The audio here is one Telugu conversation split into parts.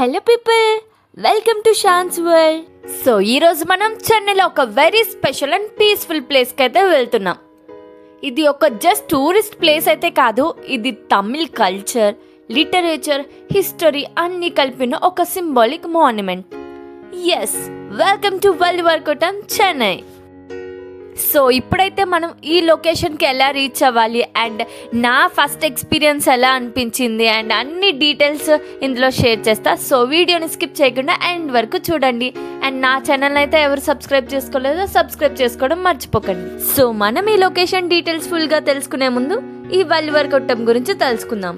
Hello people, welcome to Shan's world. So ఈరోజు మనం చెన్నైలో ఒక వెరీ స్పెషల్ అండ్ పీస్ఫుల్ ప్లేస్కి అయితే వెళ్తున్నాం. ఇది ఒక జస్ట్ టూరిస్ట్ ప్లేస్ అయితే కాదు, ఇది తమిళ్ కల్చర్, లిటరేచర్, హిస్టరీ అన్నీ కలిపిన ఒక symbolic monument. Yes, welcome to Valluvar Kottam, Chennai. So ఇప్పుడైతే మనం ఈ లొకేషన్కి ఎలా రీచ్ అవ్వాలి అండ్ నా ఫస్ట్ ఎక్స్పీరియన్స్ ఎలా అనిపించింది అండ్ అన్ని డీటెయిల్స్ ఇందులో షేర్ చేస్తా. సో వీడియోని స్కిప్ చేయకుండా ఎండ్ వరకు చూడండి. అండ్ నా ఛానల్ అయితే ఎవరు సబ్స్క్రైబ్ చేసుకోలేదో సబ్స్క్రైబ్ చేసుకోవడం మర్చిపోకండి. సో మనం ఈ లొకేషన్ డీటెయిల్స్ ఫుల్గా తెలుసుకునే ముందు ఈ వల్లివర్కోటం గురించి తెలుసుకుందాం.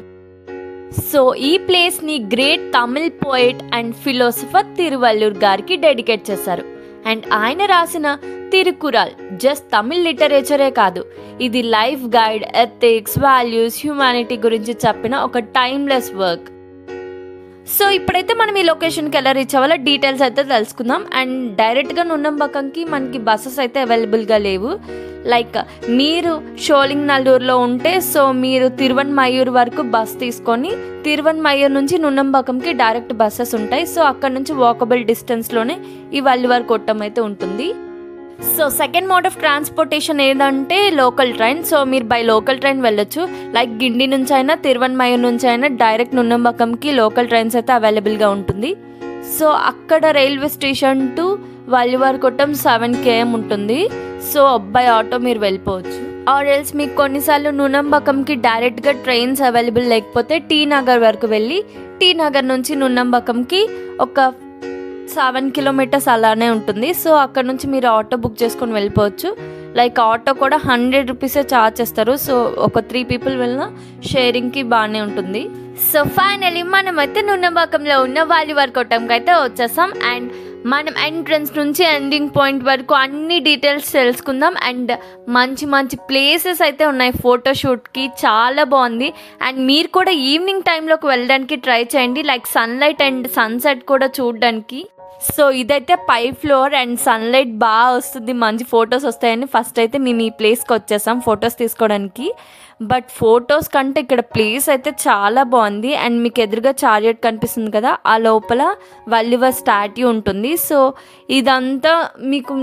సో ఈ ప్లేస్ని great Tamil poet and philosopher Tiruvallur గారికి డెడికేట్ చేశారు. అండ్ ఆయన రాసిన తిరుకురాల్ జస్ట్ తమిళ్ లిటరేచరే కాదు, ఇది life guide, ethics, values, humanity గురించి చెప్పిన ఒక టైమ్లెస్ వర్క్. సో ఇప్పుడైతే మనం ఈ లొకేషన్కి ఎలా రీచ్ అవ్వాలో డీటెయిల్స్ అయితే తెలుసుకుందాం. అండ్ డైరెక్ట్గా నుండంబకంకి మనకి బస్సెస్ అయితే అవైలబుల్గా లేవు. లైక్ మీరు షోలింగ్నల్లూరులో ఉంటే సో మీరు తిరువన్మయూర్ వరకు బస్ తీసుకొని తిరువన్మయూర్ నుంచి నుండంబకంకి డైరెక్ట్ బస్సెస్ ఉంటాయి. సో అక్కడ నుంచి వాకబుల్ డిస్టెన్స్లోనే ఈ వల్లివర్కోటం అయితే ఉంటుంది. So second mode of transportation ఏదంటే లోకల్ ట్రైన్. సో మీరు బై లోకల్ ట్రైన్ వెళ్ళొచ్చు. లైక్ గిండి నుంచి అయినా తిరువన్మయూర్ నుంచి అయినా డైరెక్ట్ నుండంబకంకి లోకల్ ట్రైన్స్ అయితే అవైలబుల్గా ఉంటుంది. సో అక్కడ రైల్వే స్టేషన్ టు వల్లివర్కోటం 7 km ఉంటుంది. సో బై ఆటో మీరు వెళ్ళిపోవచ్చు. ఆర్ ఎల్స్ మీకు కొన్నిసార్లు నుండంబకంకి డైరెక్ట్గా ట్రైన్స్ అవైలబుల్ లేకపోతే టీ నగర్ వరకు వెళ్ళి టీ నగర్ నుంచి నుండంబకంకి ఒక 7 kilometers అలానే ఉంటుంది. సో అక్కడ నుంచి మీరు ఆటో బుక్ చేసుకొని వెళ్ళిపోవచ్చు. లైక్ ఆటో కూడా 100 rupees ఛార్జ్ చేస్తారు. సో ఒక 3 people వెళ్ళినా షేరింగ్కి బాగానే ఉంటుంది. సో ఫైనలీ మనమైతే నుండంబకంలో ఉన్న వల్లివర్కోటంకి అయితే వచ్చేసాం. అండ్ మనం ఎంట్రన్స్ నుంచి ఎండింగ్ పాయింట్ వరకు అన్ని డీటెయిల్స్ తెలుసుకుందాం. అండ్ మంచి మంచి ప్లేసెస్ అయితే ఉన్నాయి ఫోటోషూట్కి, చాలా బాగుంది. అండ్ మీరు కూడా ఈవినింగ్ టైంలోకి వెళ్ళడానికి ట్రై చేయండి, లైక్ సన్లైట్ అండ్ సన్సెట్ కూడా చూడడానికి. సో ఇదైతే పై ఫ్లోర్ అండ్ సన్లైట్ బాగా వస్తుంది, మంచి ఫొటోస్ వస్తాయని ఫస్ట్ అయితే మేము ఈ ప్లేస్కి వచ్చేసాం ఫొటోస్ తీసుకోవడానికి. బట్ ఫొటోస్ కంటే ఇక్కడ ప్లేస్ అయితే చాలా బాగుంది. అండ్ మీకు ఎదురుగా చారియట్ కనిపిస్తుంది కదా, ఆ లోపల వల్లివర్ స్టాట్యూ ఉంటుంది. సో ఇదంతా మీకు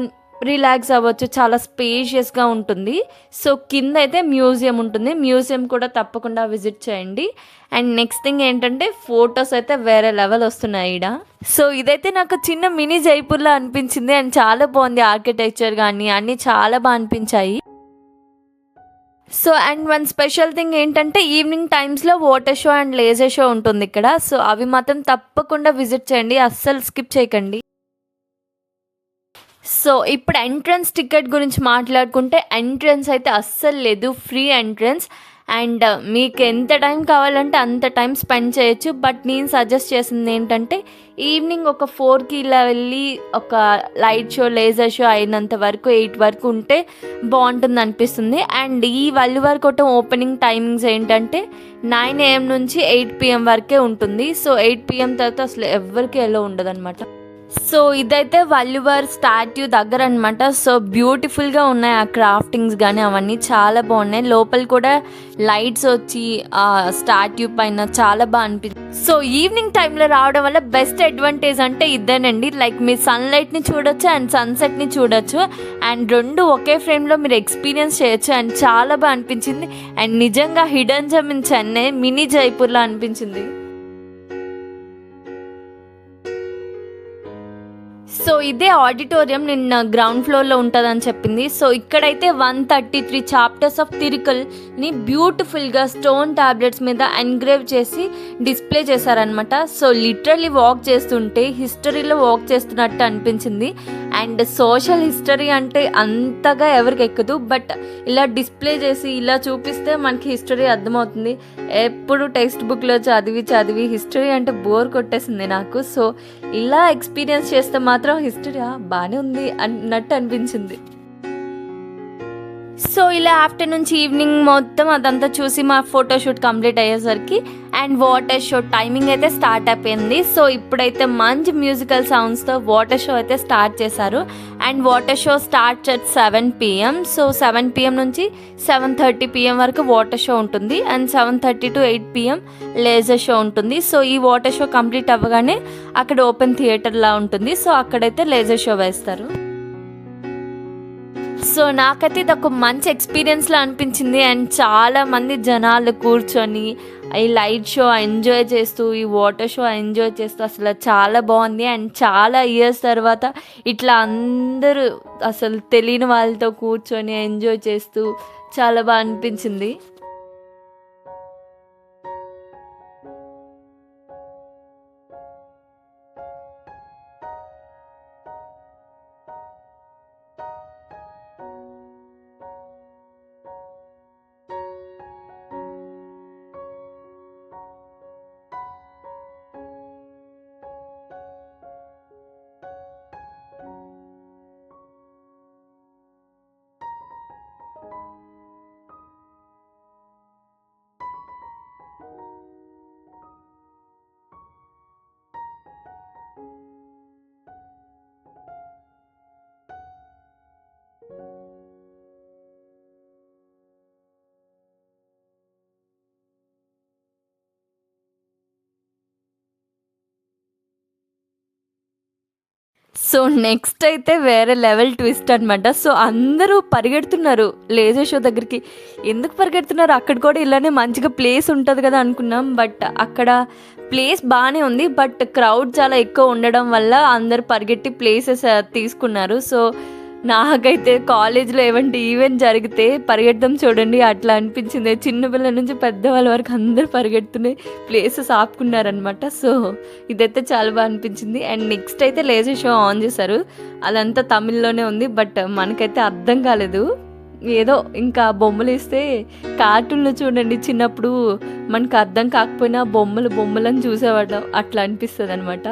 రిలాక్స్ అవ్వచ్చు, చాలా స్పేషియస్గా ఉంటుంది. సో కింద అయితే మ్యూజియం ఉంటుంది, మ్యూజియం కూడా తప్పకుండా విజిట్ చేయండి. అండ్ నెక్స్ట్ థింగ్ ఏంటంటే ఫొటోస్ అయితే వేరే లెవెల్ వస్తున్నాయి ఈడ. సో ఇదైతే నాకు చిన్న మినీ జైపూర్లో అనిపించింది. అండ్ చాలా బాగుంది, ఆర్కిటెక్చర్ కానీ అన్నీ చాలా బాగా అనిపించాయి. So and one special thing ఏంటంటే ఈవినింగ్ టైమ్స్లో water show and laser show ఉంటుంది ఇక్కడ. సో అవి మాత్రం తప్పకుండా విజిట్ చేయండి, అస్సలు స్కిప్ చేయకండి. సో ఇప్పుడు ఎంట్రన్స్ టికెట్ గురించి మాట్లాడుకుంటే ఎంట్రన్స్ అయితే అస్సలు లేదు, ఫ్రీ ఎంట్రన్స్. అండ్ మీకు ఎంత టైం కావాలంటే అంత టైం స్పెండ్ చేయొచ్చు. బట్ నేను సజెస్ట్ చేసింది ఏంటంటే ఈవినింగ్ ఒక 4కి ఇలా వెళ్ళి ఒక లైట్ షో, లేజర్ షో అయినంత వరకు 8 వరకు ఉంటే బాగుంటుంది అనిపిస్తుంది. అండ్ ఈ వల్లివర్కోటం ఓపెనింగ్ టైమింగ్స్ ఏంటంటే 9 AM నుంచి 8 PM వరకే ఉంటుంది. సో 8 PM తర్వాత అసలు ఎవరికి ఎలా ఉండదు అనమాట. సో ఇదైతే వల్లివర్ స్టాట్యూ దగ్గర అనమాట. సో బ్యూటిఫుల్గా ఉన్నాయి ఆ క్రాఫ్టింగ్స్ కానీ అవన్నీ చాలా బాగున్నాయి. లోపల కూడా లైట్స్ వచ్చి ఆ స్టాట్యూ పైన చాలా బాగా అనిపించింది. సో ఈవినింగ్ టైంలో రావడం వల్ల బెస్ట్ అడ్వాంటేజ్ అంటే ఇదేనండి, లైక్ మీరు సన్లైట్ని చూడొచ్చు అండ్ సన్సెట్ని చూడొచ్చు. అండ్ రెండు ఒకే ఫ్రేమ్లో మీరు ఎక్స్పీరియన్స్ చేయొచ్చు. అండ్ చాలా బాగా అనిపించింది. అండ్ నిజంగా hidden gem in Chennai, mini జైపూర్లో అనిపించింది. సో ఇదే ఆడిటోరియం నిన్న గ్రౌండ్ ఫ్లోర్లో ఉంటుందని చెప్పింది. సో ఇక్కడైతే 133 చాప్టర్స్ ఆఫ్ తిరుకుల్ని బ్యూటిఫుల్గా స్టోన్ టాబ్లెట్స్ మీద ఎన్గ్రేవ్ చేసి డిస్ప్లే చేశారనమాట. సో లిటరలీ వాక్ చేస్తుంటే హిస్టరీలో వాక్ చేస్తున్నట్టు అనిపించింది. అండ్ సోషల్ హిస్టరీ అంటే అంతగా ఎవరికి ఎక్కదు, బట్ ఇలా డిస్ప్లే చేసి ఇలా చూపిస్తే మనకి హిస్టరీ అర్థమవుతుంది. ఎప్పుడు టెక్స్ట్ బుక్లో చదివి హిస్టరీ అంటే బోర్ కొట్టేసింది నాకు. సో ఇలా ఎక్స్పీరియన్స్ చేస్తే మాత్రం హిస్టరీ బాగానే ఉంది అన్నట్టు అనిపించింది. సో ఇలా ఆఫ్టర్నూన్ నుంచి ఈవినింగ్ మొత్తం అదంతా చూసి మా ఫోటోషూట్ కంప్లీట్ అయ్యేసరికి అండ్ వాటర్ షో టైమింగ్ అయితే స్టార్ట్ అయిపోయింది. సో ఇప్పుడైతే మంచి మ్యూజికల్ సౌండ్స్తో వాటర్ షో అయితే స్టార్ట్ చేశారు. And water show start at 7 PM. So 7 PM నుంచి 7:30 PM వరకు వాటర్ షో ఉంటుంది. And 7:30 to 8 PM laser show ఉంటుంది. సో ఈ వాటర్ షో కంప్లీట్ అవ్వగానే అక్కడ ఓపెన్ థియేటర్లా ఉంటుంది. సో అక్కడైతే లేజర్ షో వేస్తారు. సో నాకైతే ఇది ఒక మంచి ఎక్స్పీరియన్స్లా అనిపించింది. అండ్ చాలామంది జనాలు కూర్చొని ఈ లైట్ షో ఎంజాయ్ చేస్తూ, ఈ వాటర్ షో ఎంజాయ్ చేస్తూ అసలు చాలా బాగుంది. అండ్ చాలా ఇయర్స్ తర్వాత ఇట్లా అందరూ అసలు తెలియని వాళ్ళతో కూర్చొని ఎంజాయ్ చేస్తూ చాలా బాగా అనిపించింది. సో నెక్స్ట్ అయితే వేరే లెవెల్ ట్విస్ట్ అనమాట. సో అందరూ పరిగెడుతున్నారు లేజర్ షో దగ్గరికి. ఎందుకు పరిగెడుతున్నారు? అక్కడ కూడా ఇలానే మంచిగా ప్లేస్ ఉంటుంది కదా అనుకున్నాం. బట్ అక్కడ ప్లేస్ బాగానే ఉంది. బట్ క్రౌడ్ చాలా ఎక్కువ ఉండడం వల్ల అందరు పరిగెట్టి ప్లేసెస్ తీసుకున్నారు. సో నాకైతే కాలేజ్లో ఏమంటే ఈవెంట్ జరిగితే పరిగెడదాం చూడండి అట్లా అనిపించింది. చిన్నపిల్లల నుంచి పెద్దవాళ్ళ వరకు అందరూ పరిగెడుతున్నాయి, ప్లేసెస్ ఆపుకున్నారనమాట. సో ఇదైతే చాలా బాగా అనిపించింది. అండ్ నెక్స్ట్ అయితే లేజర్ షో ఆన్ చేశారు. అదంతా తమిళ్లోనే ఉంది. బట్ మనకైతే అర్థం కాలేదు. ఏదో ఇంకా బొమ్మలు ఇస్తే కార్టూన్లో చూడండి చిన్నప్పుడు మనకు అర్థం కాకపోయినా బొమ్మలని చూసేవాళ్ళం, అట్లా అనిపిస్తుంది అనమాట.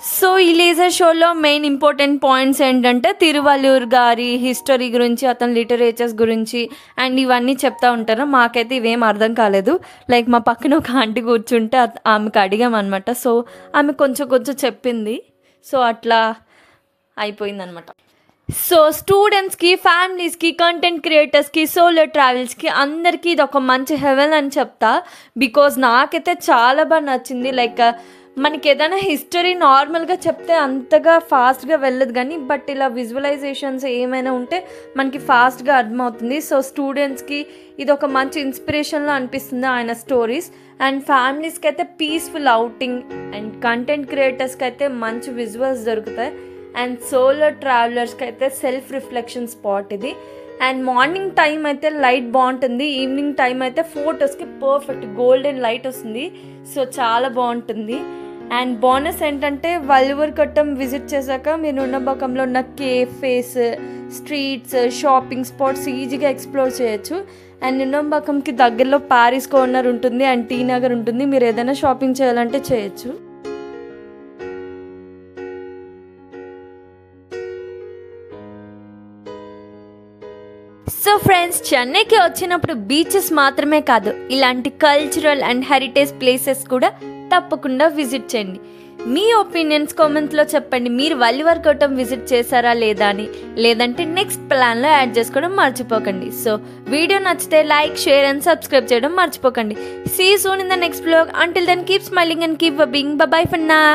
సో ఈ లేజర్ షోలో మెయిన్ ఇంపార్టెంట్ పాయింట్స్ ఏంటంటే తిరువల్లూర్ గారి హిస్టరీ గురించి, అతని లిటరేచర్స్ గురించి అండ్ ఇవన్నీ చెప్తా ఉంటారు. మాకైతే ఇవేం అర్థం కాలేదు. లైక్ మా పక్కన ఒక ఆంటీ కూర్చుంటే ఆమెకు అడిగామన్నమాట. సో ఆమె కొంచెం చెప్పింది. సో అట్లా అయిపోయిందనమాట. సో స్టూడెంట్స్కి, ఫ్యామిలీస్కి, కంటెంట్ క్రియేటర్స్కి, సోలో ట్రావెల్స్కి అందరికీ ఇది ఒక మంచి హెవెన్ అని చెప్తా. బికాజ్ నాకైతే చాలా బాగా నచ్చింది. లైక్ మనకి ఏదైనా హిస్టరీ నార్మల్గా చెప్తే అంతగా ఫాస్ట్గా వెళ్ళదు కానీ బట్ ఇలా విజువలైజేషన్స్ ఏమైనా ఉంటే మనకి ఫాస్ట్గా అర్థమవుతుంది. సో స్టూడెంట్స్కి ఇది ఒక మంచి ఇన్స్పిరేషన్లో అనిపిస్తుంది ఆయన స్టోరీస్. అండ్ ఫ్యామిలీస్కి అయితే పీస్ఫుల్ అవుటింగ్, అండ్ కంటెంట్ క్రియేటర్స్కి అయితే మంచి విజువల్స్ దొరుకుతాయి, అండ్ సోలో ట్రావెలర్స్కి అయితే సెల్ఫ్ రిఫ్లెక్షన్ స్పాట్ ఇది. అండ్ మార్నింగ్ టైం అయితే లైట్ బాగుంటుంది, ఈవినింగ్ టైం అయితే ఫోటోస్కి పర్ఫెక్ట్ గోల్డెన్ లైట్ వస్తుంది. సో చాలా బాగుంటుంది. అండ్ బోనస్ ఏంటంటే వల్లువర్కట్టం విజిట్ చేశాక మీరు నుండంబాకంలో ఉన్న కేఫేస్, స్ట్రీట్స్, షాపింగ్ స్పాట్స్ ఈజీగా ఎక్స్ప్లోర్ చేయొచ్చు. అండ్ నుండంబాకంకి దగ్గరలో పారిస్ కార్నర్ ఉంటుంది అండ్ టీ నగర్ ఉంటుంది, మీరు ఏదైనా షాపింగ్ చేయాలంటే చేయొచ్చు. సో ఫ్రెండ్స్, చెన్నైకి వచ్చినప్పుడు బీచెస్ మాత్రమే కాదు, ఇలాంటి కల్చరల్ అండ్ హెరిటేజ్ ప్లేసెస్ కూడా తప్పకుండా విజిట్ చేయండి. మీ ఒపీనియన్స్ కామెంట్లో చెప్పండి. మీరు వల్లివర్కోటం విజిట్ చేశారా లేదా అని, లేదంటే నెక్స్ట్ ప్లాన్లో యాడ్ చేసుకోవడం మర్చిపోకండి. సో వీడియో నచ్చితే లైక్, షేర్ అండ్ సబ్స్క్రైబ్ చేయడం మర్చిపోకండి. See you soon in the next vlog. Until then keep smiling and keep being. Bye bye for now.